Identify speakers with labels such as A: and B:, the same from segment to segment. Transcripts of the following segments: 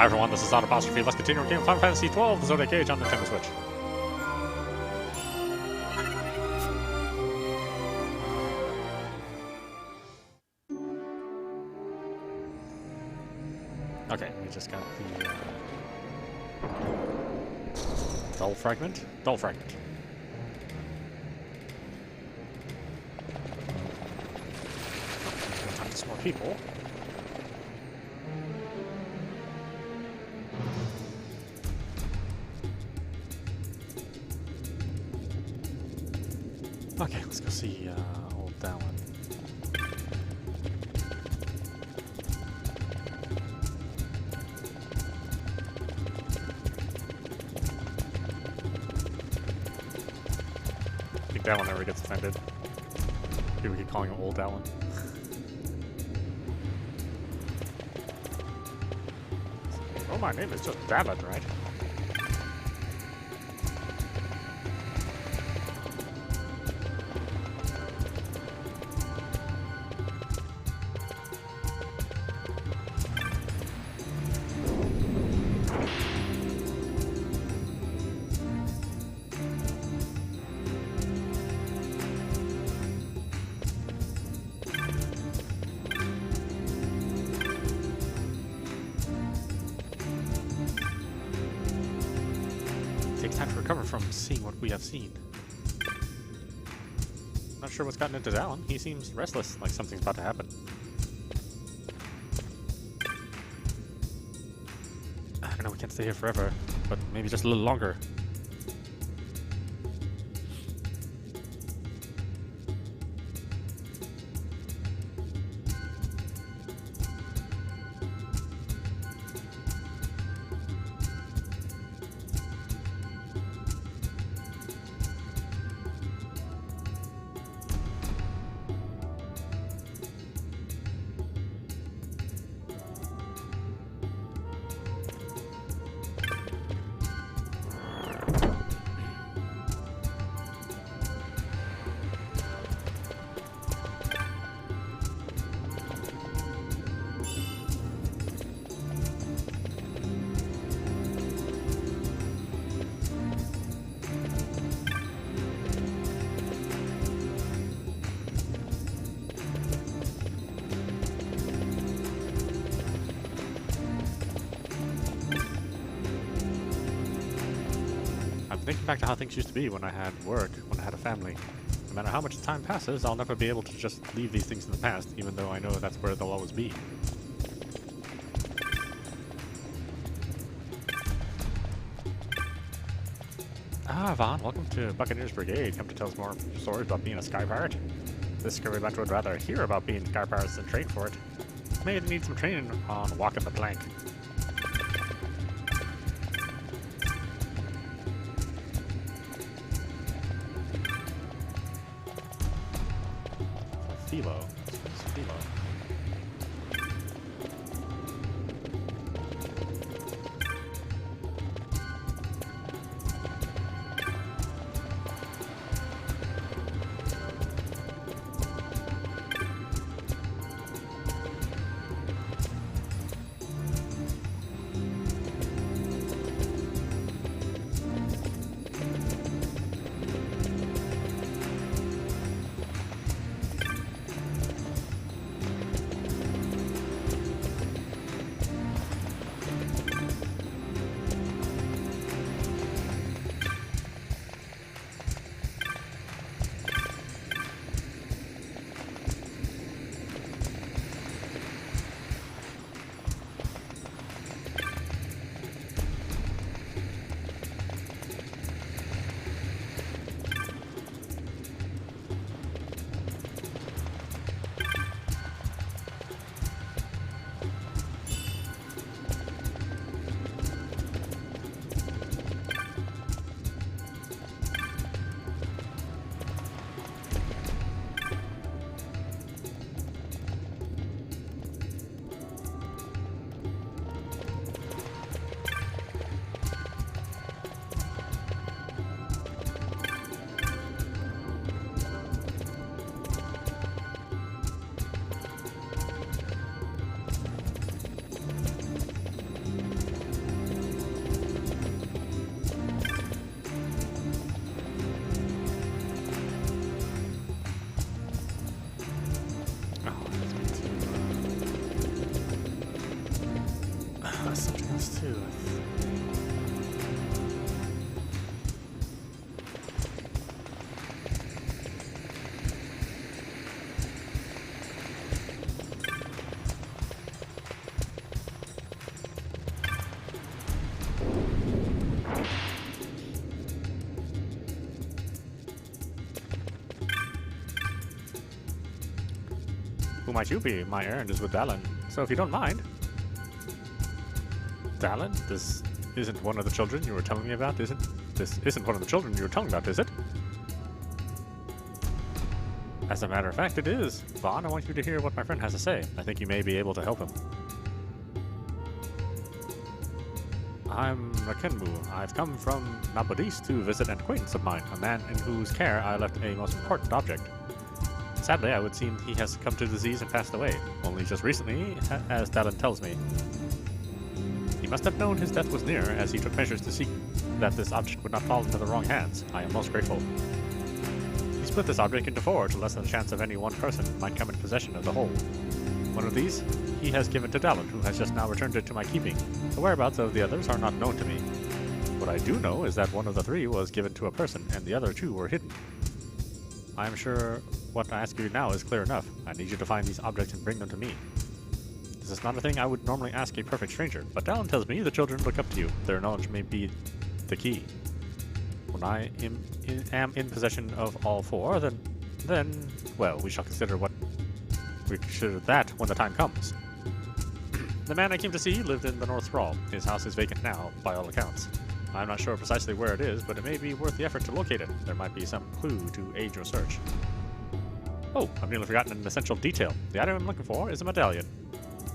A: Hi everyone, this is Audap. Let's continue our game of Final Fantasy XII, the Zodiac Age on Nintendo Switch. Okay, we just got the dull fragment. Dull fragment. Time to some more people. Okay, let's go see old Dallin. I think Dallin never gets offended. People keep calling him old Dallin. Oh, my name is just Dallin, right? Takes time to recover from seeing what we have seen. Not sure what's gotten into Dallin. He seems restless, like something's about to happen. I know we can't stay here forever, but maybe just a little longer. Thinking back to how things used to be when I had work, when I had a family. No matter how much time passes, I'll never be able to just leave these things in the past, even though I know that's where they'll always be. Ah, Vaan, welcome to Buccaneers Brigade. Come to tell us more stories about being a sky pirate. This scurvy bunch would rather hear about being sky pirates than train for it. May need some training on walking the plank. Philo. Philo. Who might you be? My errand is with Dallin, so if you don't mind. Dallin? This isn't one of the children you were telling me about, is it? This isn't one of the children you were telling about, is it? As a matter of fact, it is. Vaan, I want you to hear what my friend has to say. I think you may be able to help him. I'm Rakenmu. I've come from Nabodis to visit an acquaintance of mine, a man in whose care I left a most important object. Sadly, I would seem he has succumbed to disease and passed away, only just recently, as Dallin tells me. He must have known his death was near, as he took measures to see that this object would not fall into the wrong hands. I am most grateful. He split this object into 4 to lessen the chance of any one person might come in possession of the whole. One of these he has given to Dallin, who has just now returned it to my keeping. The whereabouts of the others are not known to me. What I do know is that one of the 3 was given to a person, and the other 2 were hidden. I am sure what I ask you now is clear enough. I need you to find these objects and bring them to me. This is not a thing I would normally ask a perfect stranger, but Dallin tells me the children look up to you. Their knowledge may be the key. When I am in possession of all 4, then, well, we shall consider that when the time comes. The man I came to see lived in the North Sprawl. His house is vacant now, by all accounts. I'm not sure precisely where it is, but it may be worth the effort to locate it. There might be some clue to aid your search. Oh, I've nearly forgotten an essential detail. The item I'm looking for is a medallion.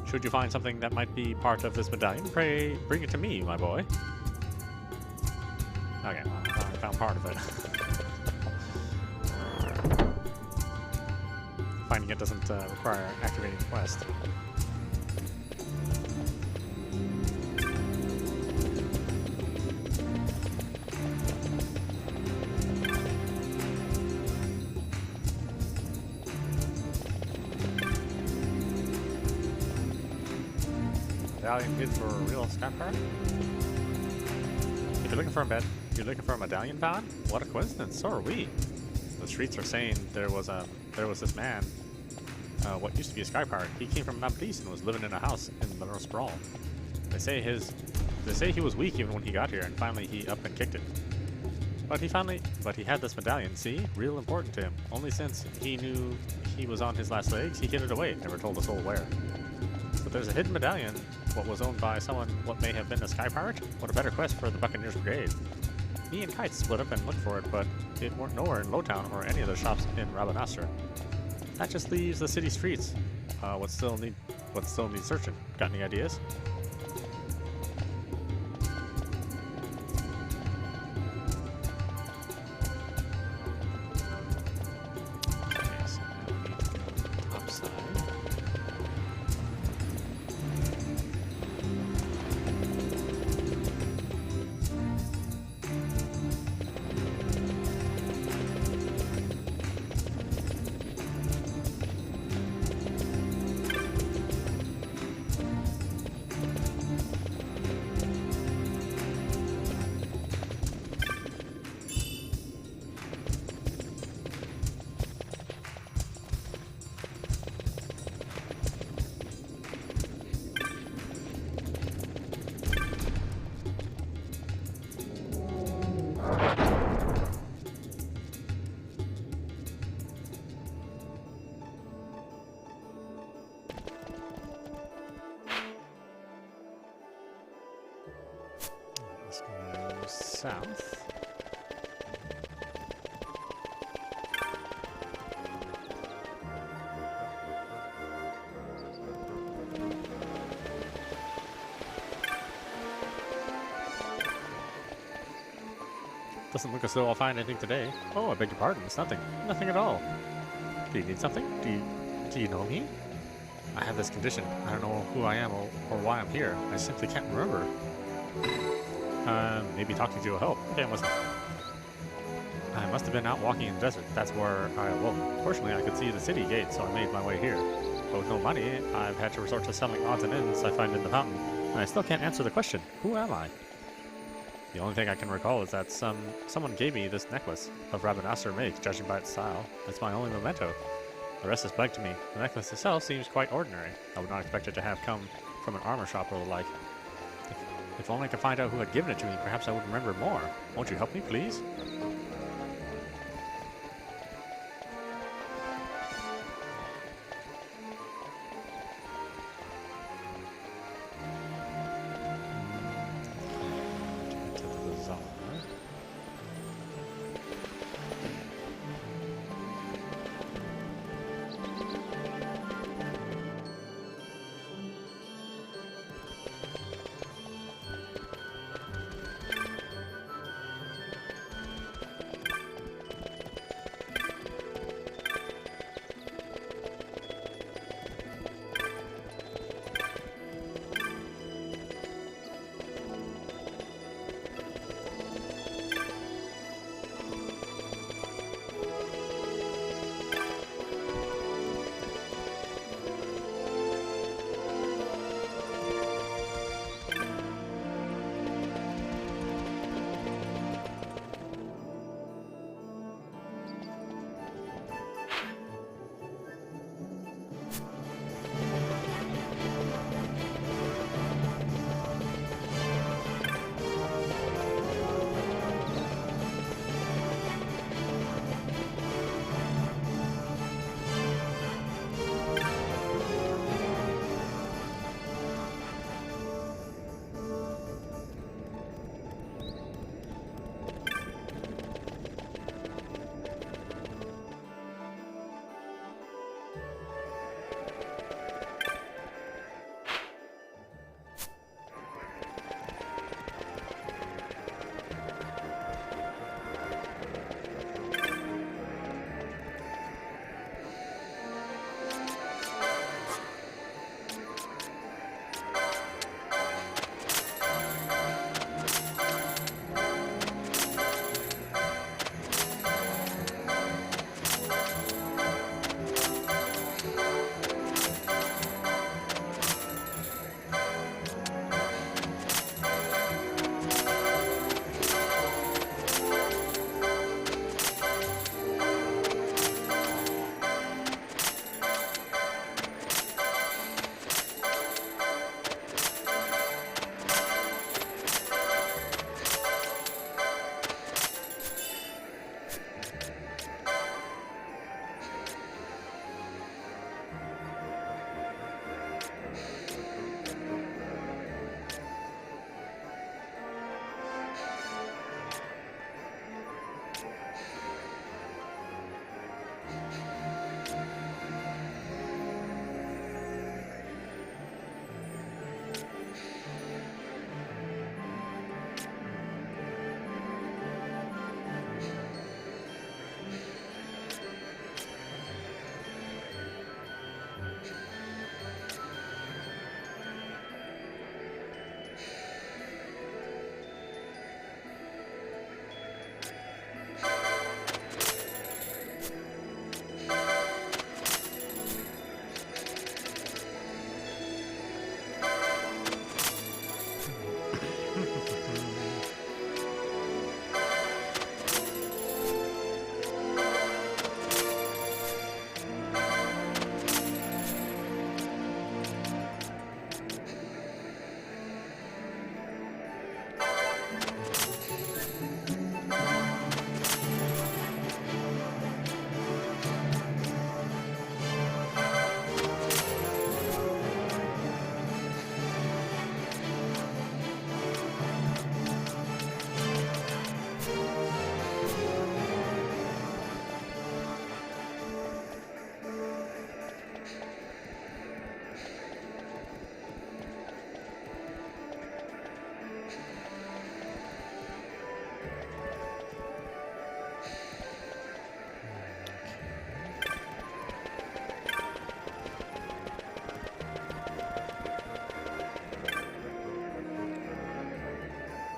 A: Should you find something that might be part of this medallion, pray bring it to me, my boy. Okay, well, I found part of it. Finding it doesn't require activating the quest. Medallion good for a real scout card? If you're looking for a medallion, Vaan? What a coincidence, so are we. The streets are saying there was this man, what used to be a sky pirate. He came from Nabodis and was living in a house in the North Sprawl. They say he was weak even when he got here, and finally he up and kicked it. But he had this medallion, see? Real important to him. Only since he knew he was on his last legs, he hid it away, never told us all where. So there's a hidden medallion, what was owned by someone, what may have been a sky pirate? What a better quest for the Buccaneers Brigade. Me and Kite split up and looked for it, but it weren't nowhere in Lowtown or any of the shops in Rabanastre. That just leaves the city streets. What still needs searching? Got any ideas? Let's go south. Doesn't look as though I'll find anything today. Oh, I beg your pardon. It's nothing. Nothing at all. Do you need something? Do you know me? I have this condition. I don't know who I am or why I'm here. I simply can't remember. Maybe talking to you will help. Okay, I must have been out walking in the desert. That's where I awoke. Fortunately, I could see the city gate, so I made my way here. But with no money, I've had to resort to selling odds and ends I find in the fountain. And I still can't answer the question. Who am I? The only thing I can recall is that someone gave me this necklace of Rabanastre make, judging by its style. It's my only memento. The rest is blank to me. The necklace itself seems quite ordinary. I would not expect it to have come from an armor shop or the like. If only I could find out who had given it to me, perhaps I would remember more. Won't you help me, please?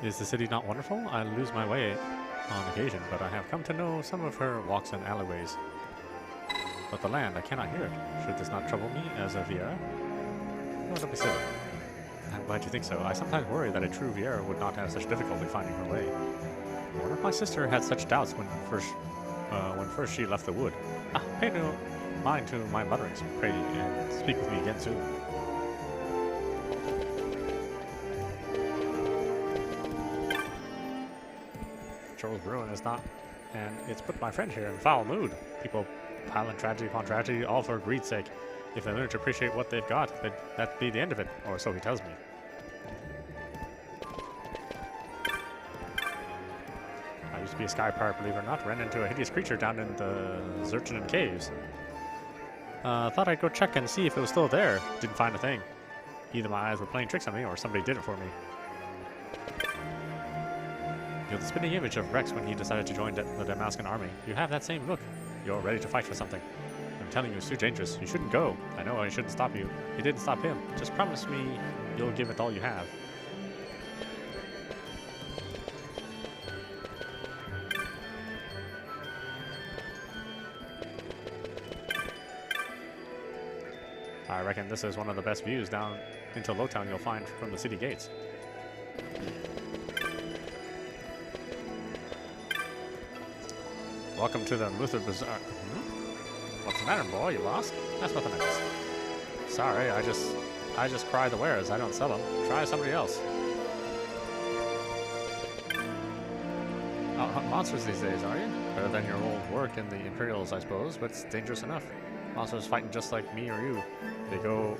A: Is the city not wonderful? I lose my way on occasion, but I have come to know some of her walks and alleyways. But the land, I cannot hear it. Should this not trouble me as a Viera? No, don't be silly. I'm glad you think so. I sometimes worry that a true Viera would not have such difficulty finding her way. I wonder if my sister had such doubts when first she left the wood. Pay no mind to my mutterings, pray, and speak with me again soon. Charles Bruin is not, and it's put my friend here in foul mood. People piling tragedy upon tragedy, all for greed's sake. If they learn to appreciate what they've got, that'd be the end of it, or so he tells me. I used to be a sky pirate, believe it or not. Ran into a hideous creature down in the Zertinan caves. Thought I'd go check and see if it was still there. Didn't find a thing. Either my eyes were playing tricks on me, or somebody did it for me. You're the spinning image of Rex when he decided to join the Dalmascan army. You have that same look. You're ready to fight for something. I'm telling you, it's too dangerous. You shouldn't go. I know I shouldn't stop you. It didn't stop him. Just promise me you'll give it all you have. I reckon this is one of the best views down into Lowtown you'll find from the city gates. Welcome to the Luther Bazaar. What's the matter, boy? You lost? That's what the necklace. Sorry, I just cry the wares. I don't sell them. Try somebody else. Monsters these days, are you? Better than your old work in the Imperials, I suppose, but it's dangerous enough. Monsters fighting just like me or you. They go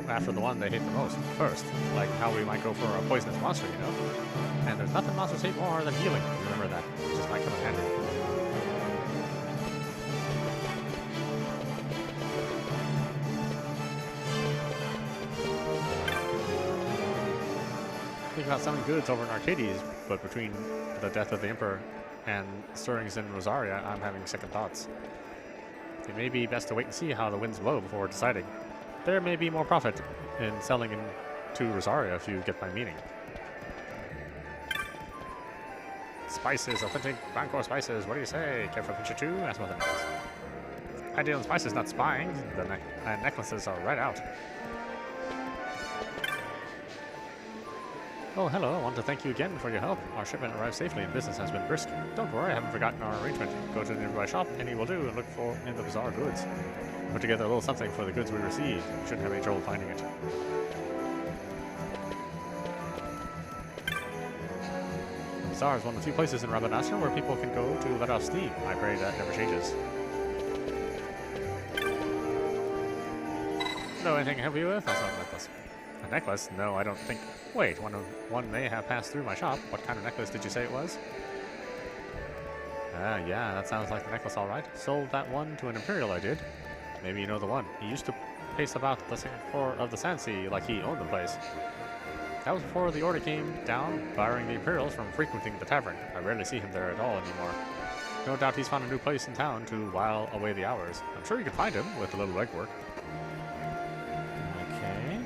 A: after the one they hate the most first, like how we might go for a poisonous monster, you know? And there's nothing monsters hate more than healing. Remember that. It just might come in handy. Think about selling goods over in Arcadian, but between the death of the Emperor and stirrings in Rosaria, I'm having second thoughts. It may be best to wait and see how the winds blow before deciding. There may be more profit in selling into Rosaria if you get my meaning. Spices, authentic Vancore spices, what do you say? Care for a pinch or two? That's what it is. I deal in spices, not spying. The necklaces are right out. Oh, hello. I want to thank you again for your help. Our shipment arrived safely and business has been brisk. Don't worry, I haven't forgotten our arrangement. Go to the nearby shop, any will do, and look for in the bazaar goods. Put together a little something for the goods we received. You shouldn't have any trouble finding it. The bazaar is one of the few places in Rabanastre where people can go to let off steam. I pray that never changes. Know anything to help you with? That's not a necklace. A necklace? No, I don't think. Wait, one may have passed through my shop. What kind of necklace did you say it was? Yeah, that sounds like the necklace, all right. Sold that one to an Imperial, I did. Maybe you know the one. He used to pace about the second floor of the Sandsea like he owned the place. That was before the order came down, barring the Imperials from frequenting the tavern. I rarely see him there at all anymore. No doubt he's found a new place in town to while away the hours. I'm sure you could find him with a little legwork. Okay.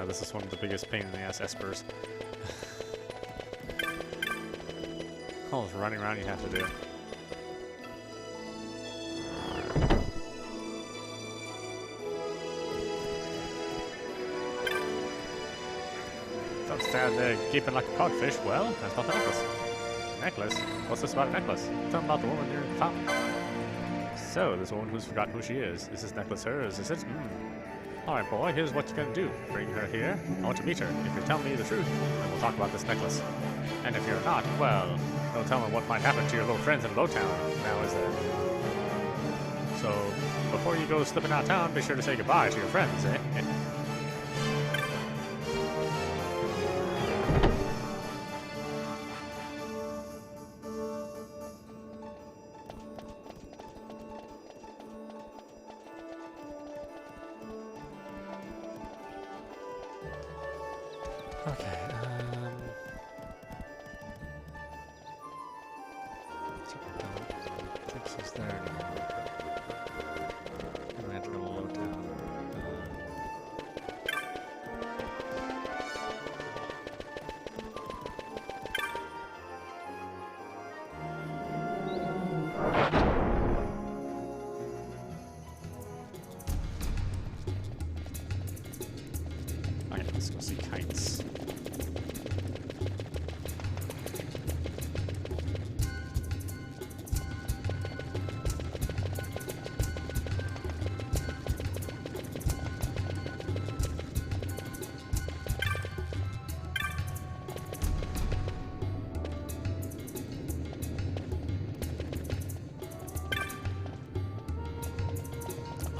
A: This is one of the biggest pain in the ass espers. All this running around you have to do. Don't stand there gaping like a codfish. Well, that's not the necklace. Necklace? What's this about a necklace? Tell me about the woman near the fountain. So, this woman who's forgotten who she is. Is this necklace hers? Is it? Alright, boy, here's what you're gonna do. Bring her here. I want to meet her. If you tell me the truth, then we'll talk about this necklace. And if you're not, well, don't tell me what might happen to your little friends in Lowtown, now is there? So, before you go slipping out of town, be sure to say goodbye to your friends, eh? Okay, so I don't think she's there anymore. We have to go low down. Okay, let's go see kites.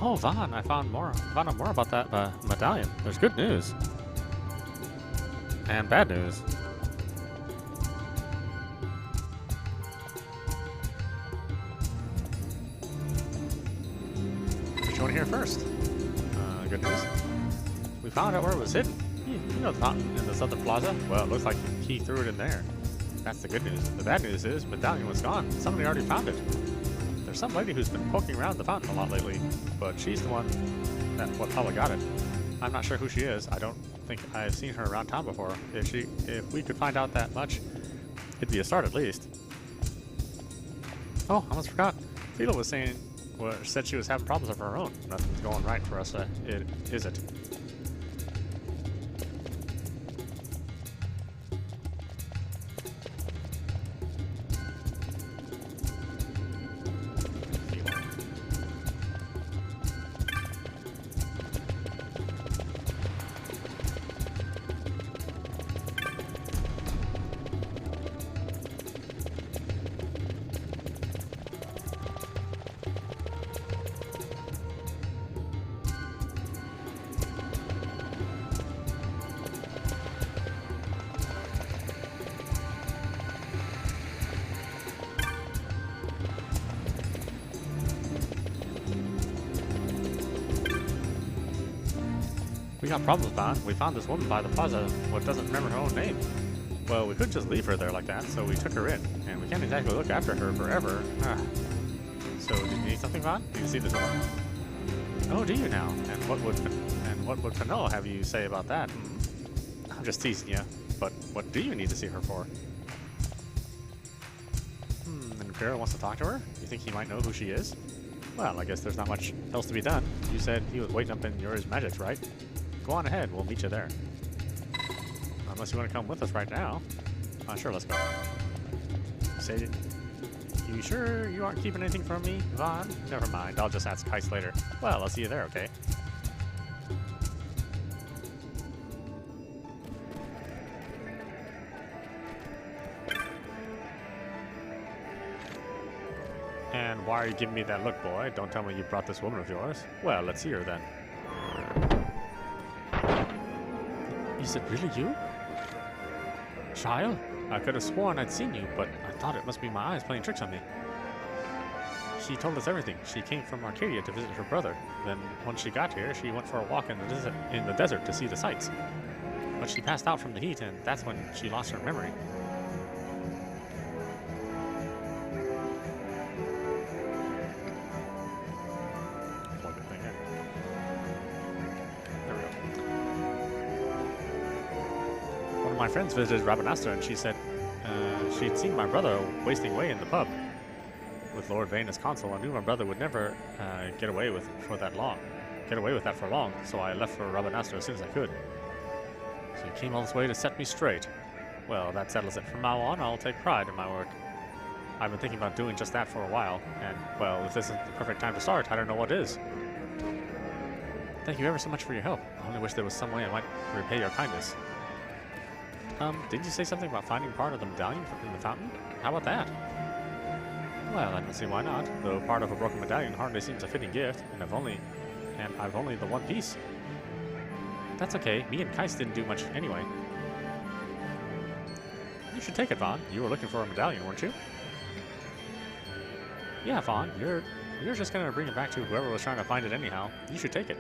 A: Oh, Vaan, I found out more about that medallion. There's good news. And bad news. What you want to hear first? Good news. We found out where it was hidden. You know the fountain in the southern plaza? Well, it looks like he threw it in there. That's the good news. The bad news is, medallion was gone. Somebody already found it. There's some lady who's been poking around the fountain a lot lately, but she's the one that probably got it. I'm not sure who she is. I don't think I've seen her around town before. If we could find out that much, it'd be a start at least. Oh, I almost forgot. Phila was said she was having problems of her own. Nothing's going right for us, is it? We got problems, Vaan. We found this woman by the plaza who doesn't remember her own name. Well, we couldn't just leave her there like that, so we took her in. And we can't exactly look after her forever. So, did you need something, Vaan? Do you see this woman? Oh, do you now? And what would Fennell have you say about that? I'm just teasing you. But what do you need to see her for? And Imperial wants to talk to her? You think he might know who she is? Well, I guess there's not much else to be done. You said he was waiting up in yours magics, right? Go on ahead, we'll meet you there. Unless you want to come with us right now. Sure, let's go. You sure you aren't keeping anything from me, Vaan? Never mind, I'll just ask Heist later. Well, I'll see you there, okay? And why are you giving me that look, boy? Don't tell me you brought this woman of yours. Well, let's see her then. Is it really you? Child? I could have sworn I'd seen you, but I thought it must be my eyes playing tricks on me. She told us everything. She came from Arcadia to visit her brother. Then, once she got here, she went for a walk in the desert to see the sights. But she passed out from the heat, and that's when she lost her memory. My friends visited Rabanastre, and she said she'd seen my brother wasting away in the pub. With Lord Vane as consul, I knew my brother would never get away with that for long, so I left for Rabanastre as soon as I could. So he came all this way to set me straight. Well, that settles it. From now on, I'll take pride in my work. I've been thinking about doing just that for a while, and, well, if this isn't the perfect time to start, I don't know what is. Thank you ever so much for your help. I only wish there was some way I might repay your kindness. Didn't you say something about finding part of the medallion in the fountain? How about that? Well, I don't see why not, though part of a broken medallion hardly seems a fitting gift, and I've only the one piece. That's okay, me and Keist didn't do much anyway. You should take it, Vaan. You were looking for a medallion, weren't you? Yeah, Vaan, you're just gonna bring it back to whoever was trying to find it anyhow. You should take it.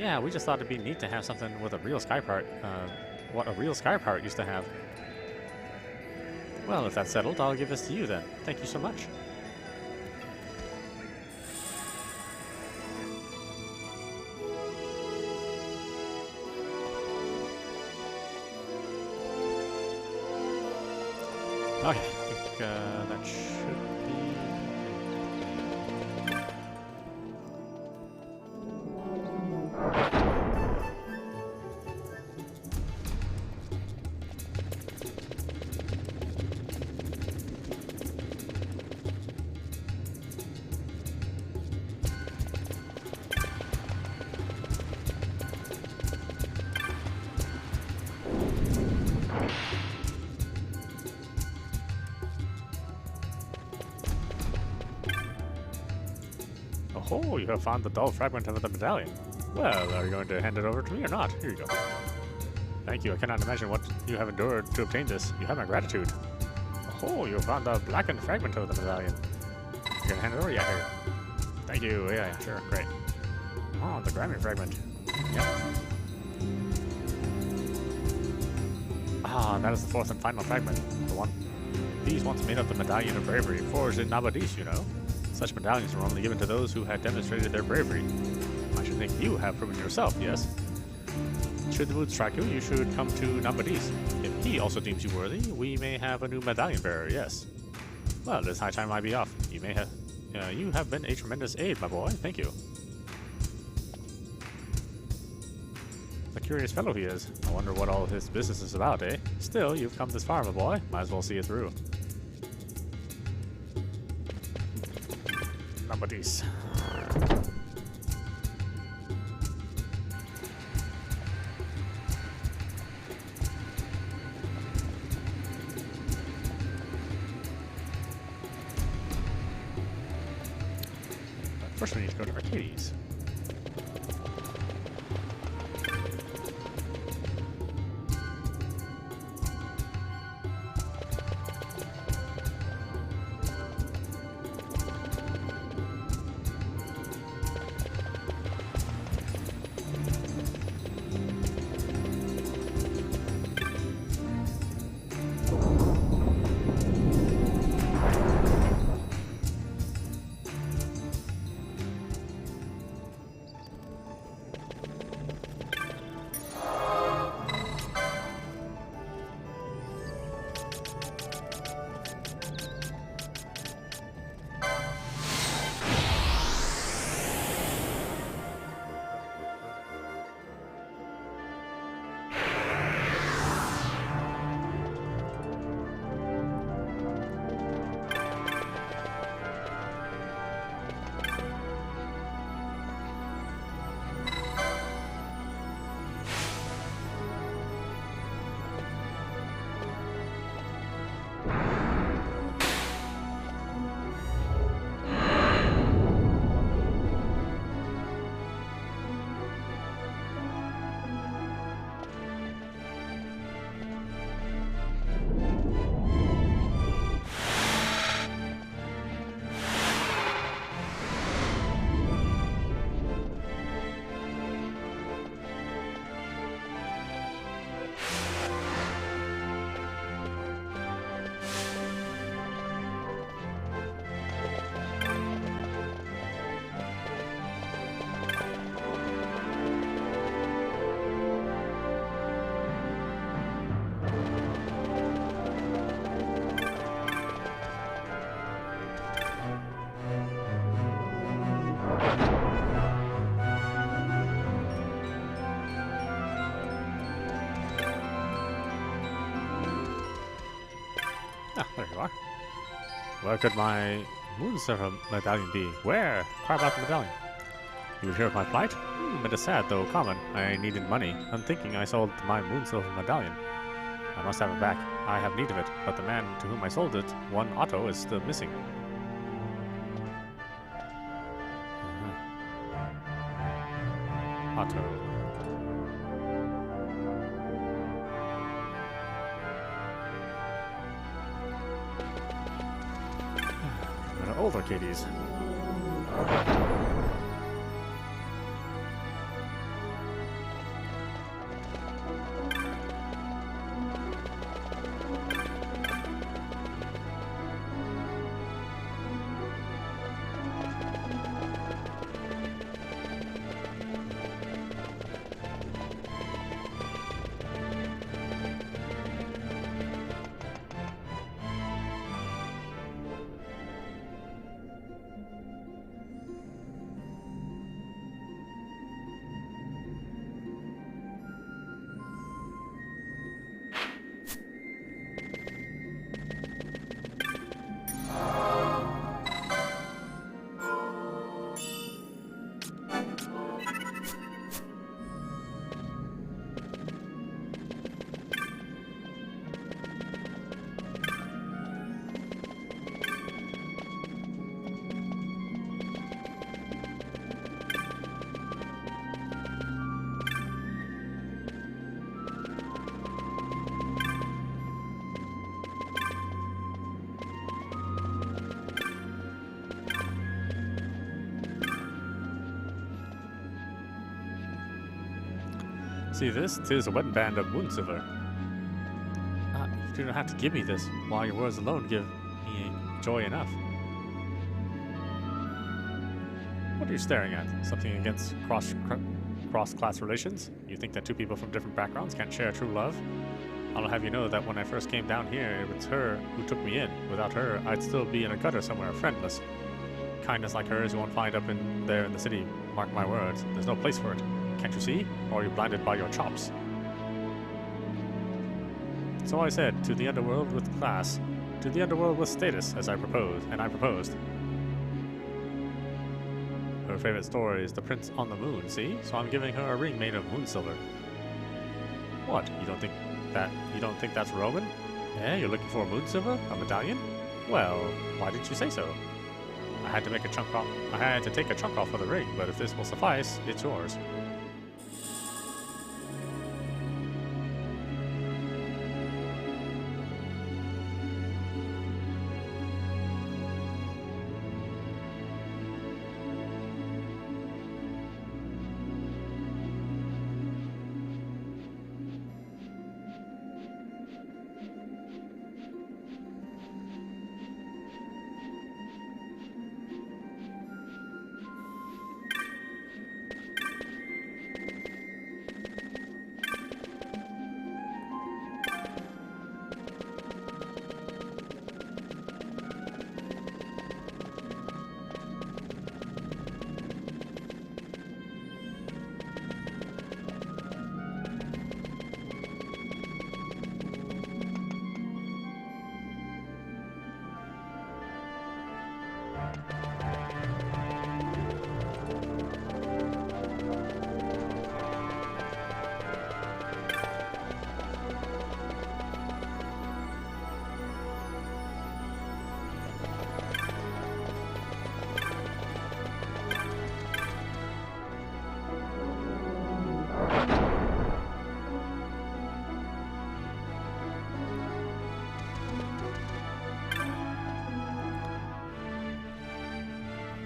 A: Yeah, we just thought it'd be neat to have something with a real sky pirate, what a real sky pirate used to have. Well, if that's settled, I'll give this to you then. Thank you so much. Okay, I think that should be... Oh, you have found the dull fragment of the medallion. Well, are you going to hand it over to me or not? Here you go. Thank you. I cannot imagine what you have endured to obtain this. You have my gratitude. Oh, you have found the blackened fragment of the medallion. You're going to hand it over? Yeah, here. Thank you. Yeah, sure. Great. Oh, the Grammy fragment. Yep. Ah, that is the fourth and final fragment. The one. These once made up the medallion of bravery, forged in Nabadis, you know. Such medallions were only given to those who had demonstrated their bravery. I should think you have proven yourself, yes? Should the mood strike you, you should come to Nambadis. If he also deems you worthy, we may have a new medallion bearer, yes. Well, it is high time I be off. You have been a tremendous aid, my boy. Thank you. A curious fellow he is. I wonder what all his business is about, eh? Still, you've come this far, my boy. Might as well see it through. Nambadis. First we need to go to Arcades. Ah, there you are. Where could my moon silver medallion be? Where? Carve out the medallion. You would hear of my plight? It is sad, though common. I needed money. Unthinking, I sold my moon silver medallion. I must have it back. I have need of it, but the man to whom I sold it, one Otto, is still missing. Otto. Old Arcades. See this? 'Tis a wedding band of moon silver. You do not have to give me this, while your words alone give me joy enough. What are you staring at? Something against cross-class relations? You think that two people from different backgrounds can't share true love? I'll have you know that when I first came down here, it was her who took me in. Without her, I'd still be in a gutter somewhere, friendless. Kindness like hers you won't find up there in the city, mark my words. There's no place for it. Can't you see? Or are you blinded by your chops? So I said, to the underworld with class, to the underworld with status, as I proposed, and I proposed. Her favorite story is the Prince on the Moon, see? So I'm giving her a ring made of moon silver. What? You don't think that's Roman? Eh? You're looking for a moon silver? A medallion? Well, why didn't you say so? I had to take a chunk off of the ring, but if this will suffice, it's yours.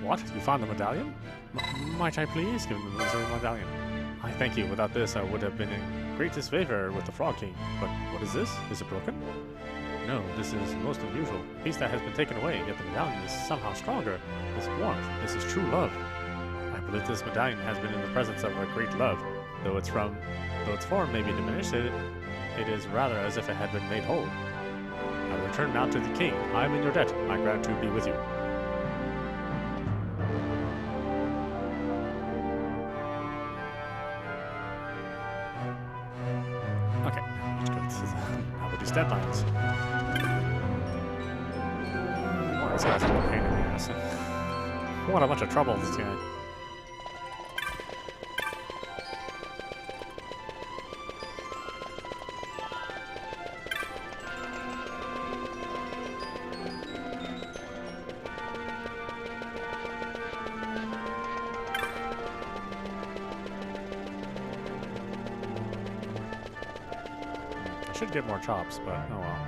A: What? You found the medallion? Might I please give the loser a medallion? I thank you. Without this, I would have been in great disfavor with the Frog King. But what is this? Is it broken? No, this is most unusual. A piece that has been taken away, yet the medallion is somehow stronger. This warmth, this is true love. I believe this medallion has been in the presence of a great love. Though its form may be diminished, it is rather as if it had been made whole. I return now to the king. I am in your debt. My gratitude be with you. Okay, let's go to how we do deadlines. Wow, this guy's a real pain in the ass. What a bunch of trouble, this guy. Should get more chops, but oh well.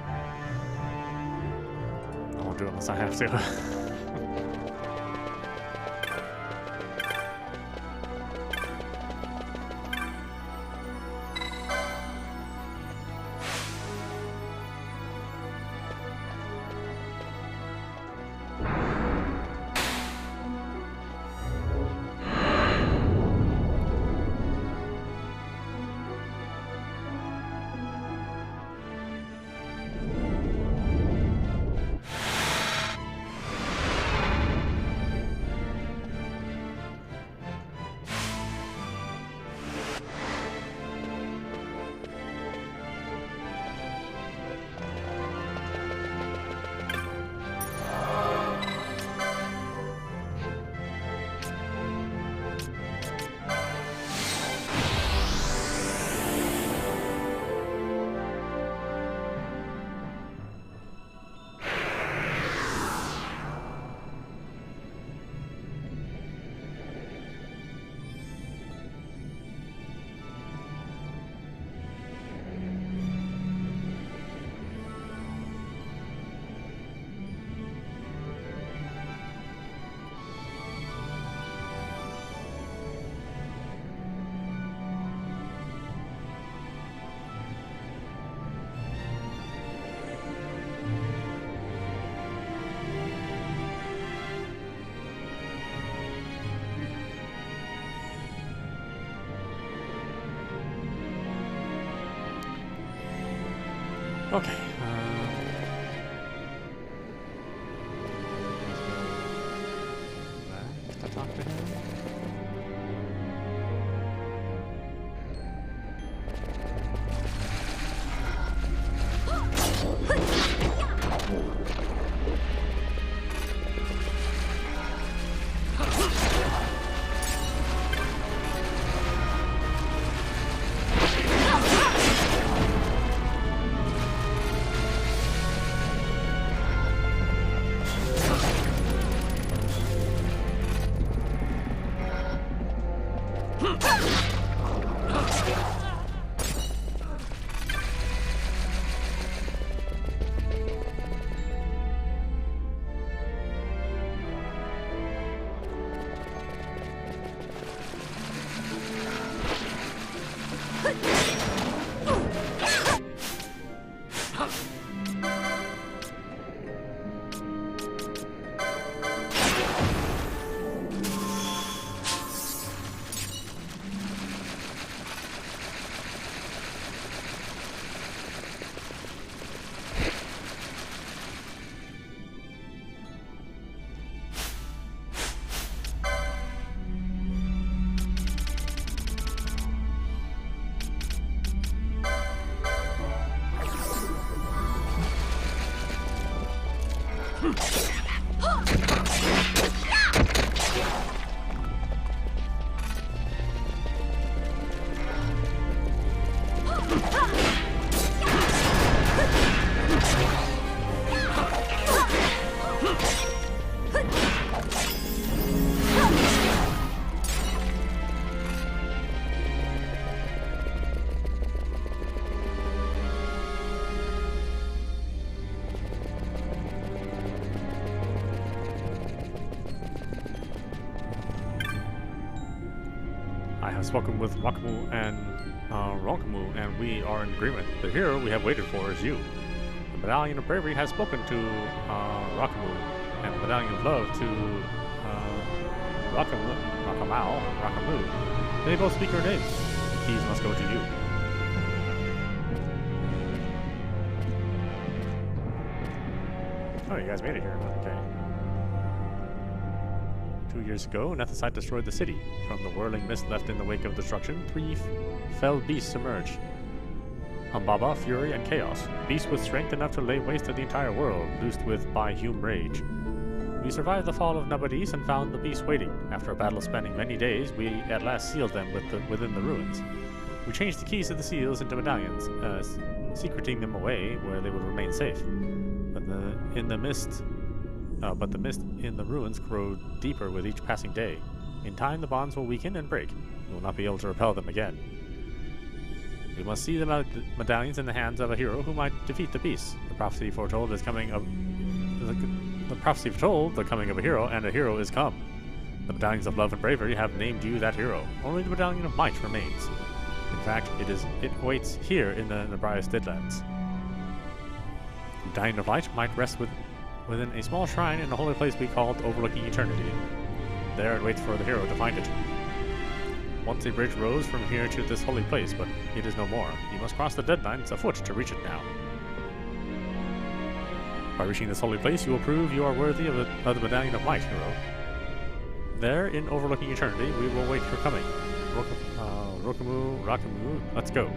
A: I won't do it unless I have to. Okay. Let's go back to talk to him. I have spoken with Wakamu and Ronkamu, and we are in agreement. The hero we have waited for is you. The Medallion of Bravery has spoken to Rakamu, and the Medallion of Love to Rakamu. They both speak your name. The keys must go to you. Oh, you guys made it here. Okay. 2 years ago, Nethicite destroyed the city. From the whirling mist left in the wake of destruction, 3 fell beasts emerged. Humbaba, Fury, and Chaos. Beasts with strength enough to lay waste to the entire world, loosed by Hume rage. We survived the fall of Nabadis and found the beasts waiting. After a battle spanning many days, we at last sealed them within the ruins. We changed the keys of the seals into medallions, secreting them away where they would remain safe. But the mist in the ruins grow deeper with each passing day. In time, the bonds will weaken and break. We will not be able to repel them again. We must see the medallions in the hands of a hero who might defeat the beasts. The prophecy foretold the coming of a hero, and a hero is come. The medallions of love and bravery have named you that hero. Only the medallion of might remains. In fact, it waits here in the Nebrias Deadlands. The medallion of light might rest within a small shrine in a holy place we called Overlooking Eternity. There it waits for the hero to find it. Once a bridge rose from here to this holy place, but it is no more. You must cross the Deadlands afoot to reach it now. By reaching this holy place, you will prove you are worthy of the Medallion of Might, hero. There, in Overlooking Eternity, we will wait your coming. Rakamu, let's go.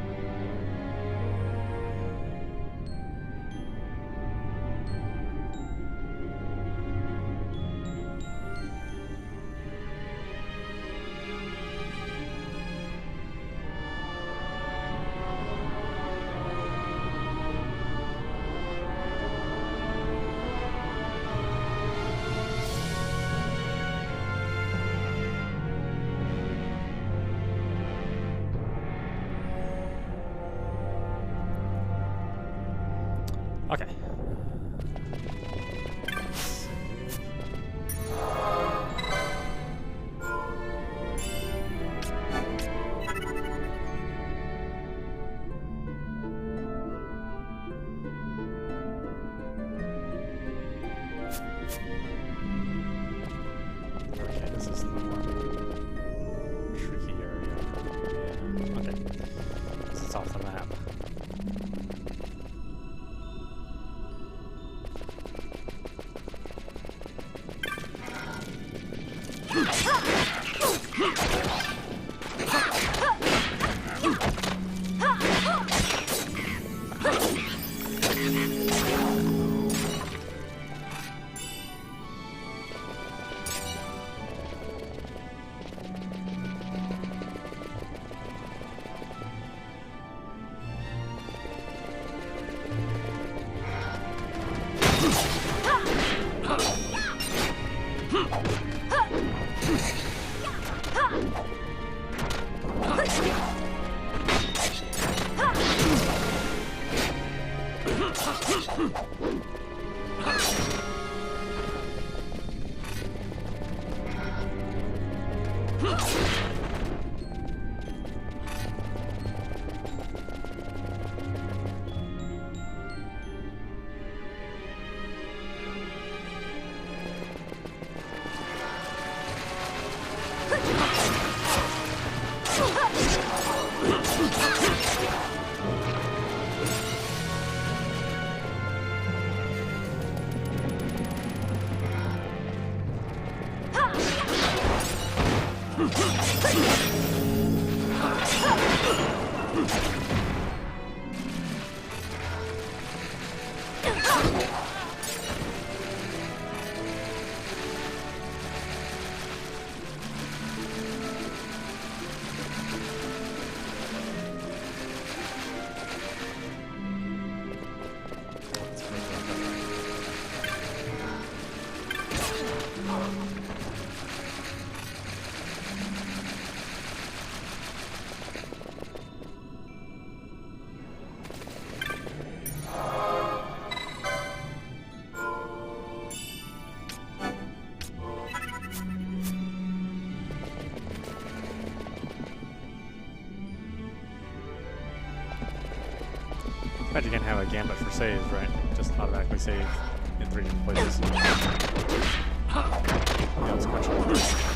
A: Okay. Okay, this is the more tricky area. Yeah, okay. This is off the map. Bet you can have a gambit for saves, right? Just automatically save in 3 different places. Yeah, let's catch up.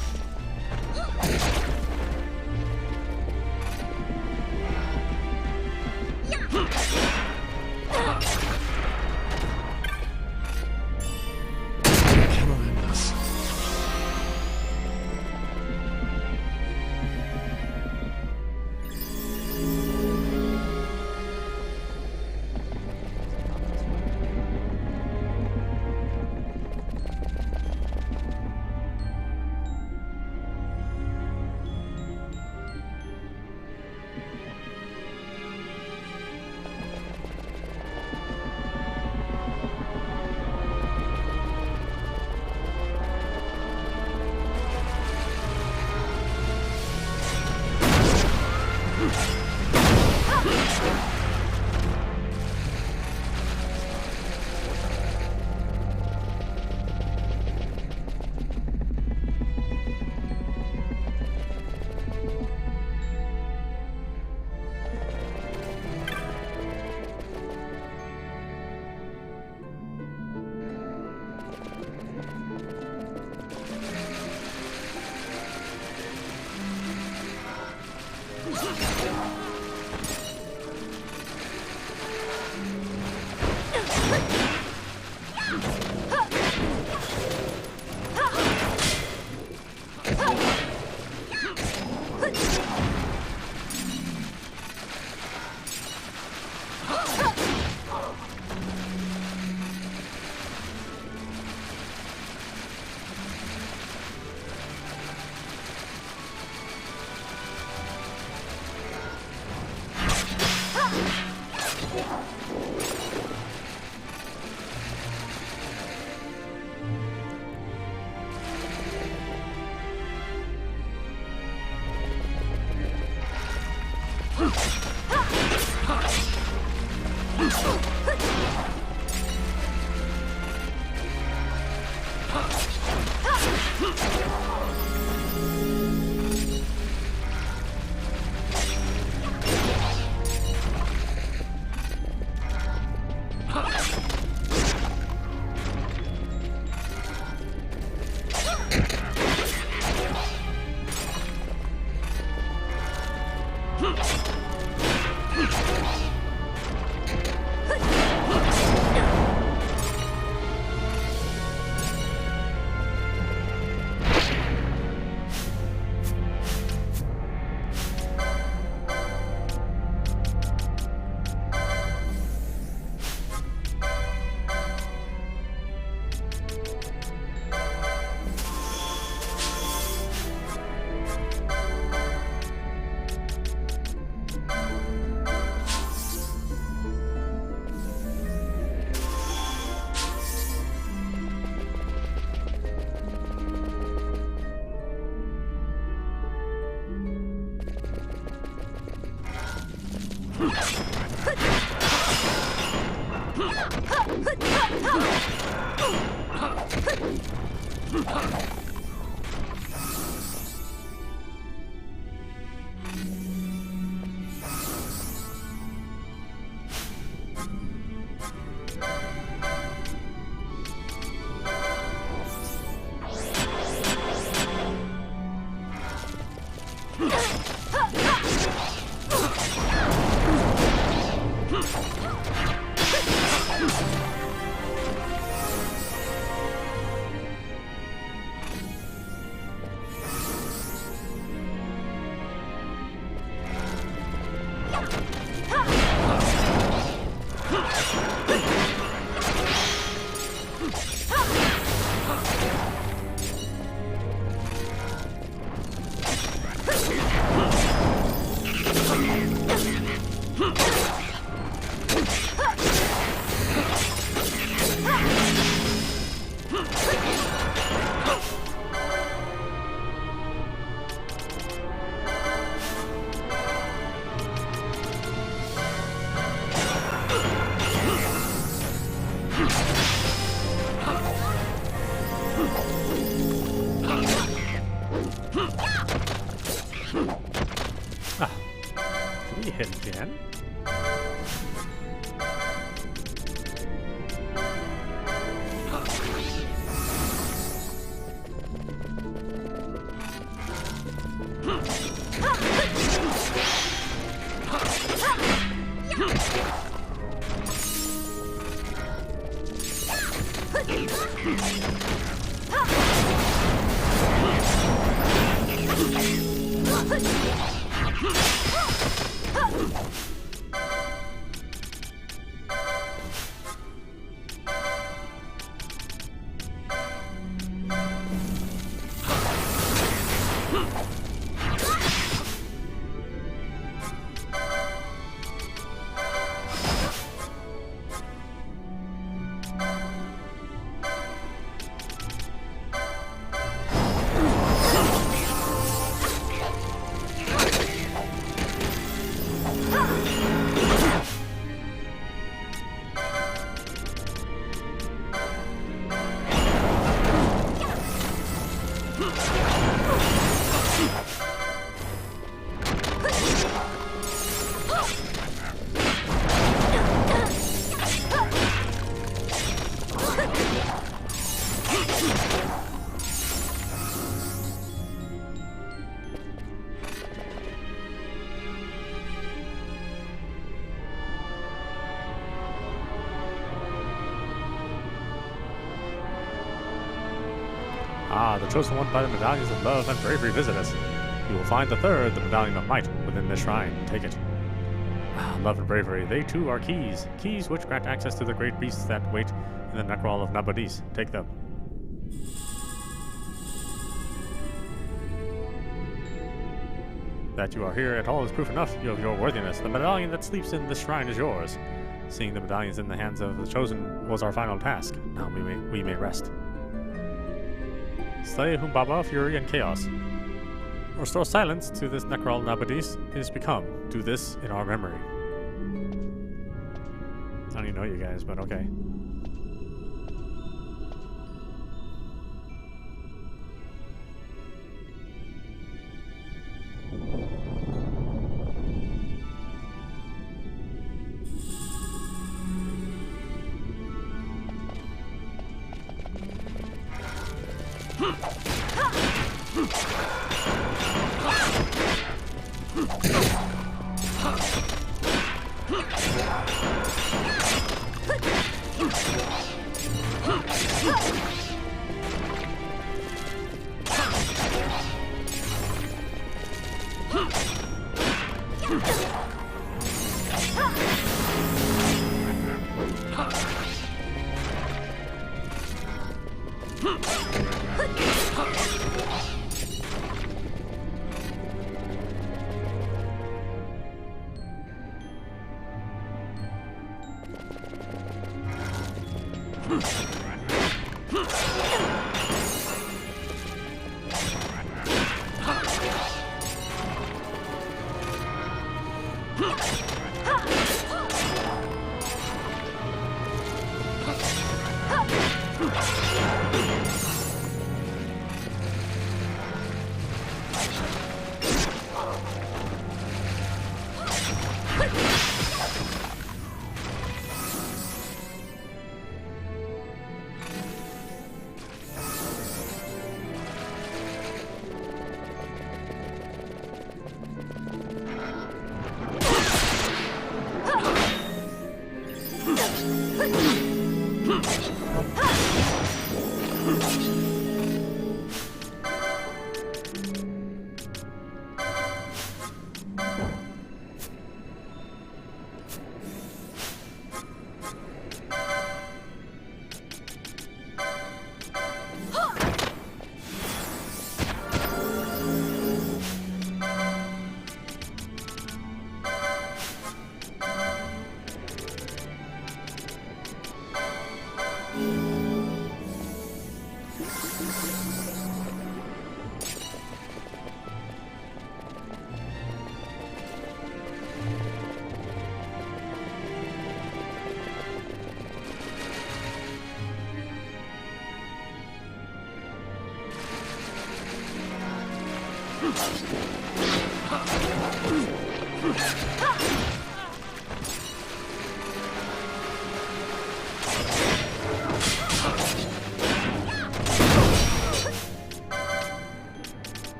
A: Hit again. Ah, the chosen one by the medallions of love and bravery visit us. You will find the third, the medallion of might, within this shrine. Take it. Ah, love and bravery, they too are keys. Keys which grant access to the great beasts that wait in the necrol of Nabadis. Take them. That you are here at all is proof enough of your worthiness. The medallion that sleeps in this shrine is yours. Seeing the medallions in the hands of the chosen was our final task. Now we may rest. Slay Humbaba, Fury, and Chaos. Restore silence to this necrol Nabadis is become. Do this in our memory. I don't even know you guys, but okay.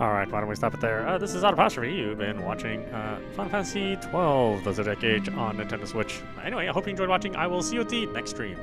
A: Alright, why don't we stop it there? This is audap. You've been watching Final Fantasy XII, the Zodiac Age on Nintendo Switch. Anyway, I hope you enjoyed watching. I will see you at the next stream.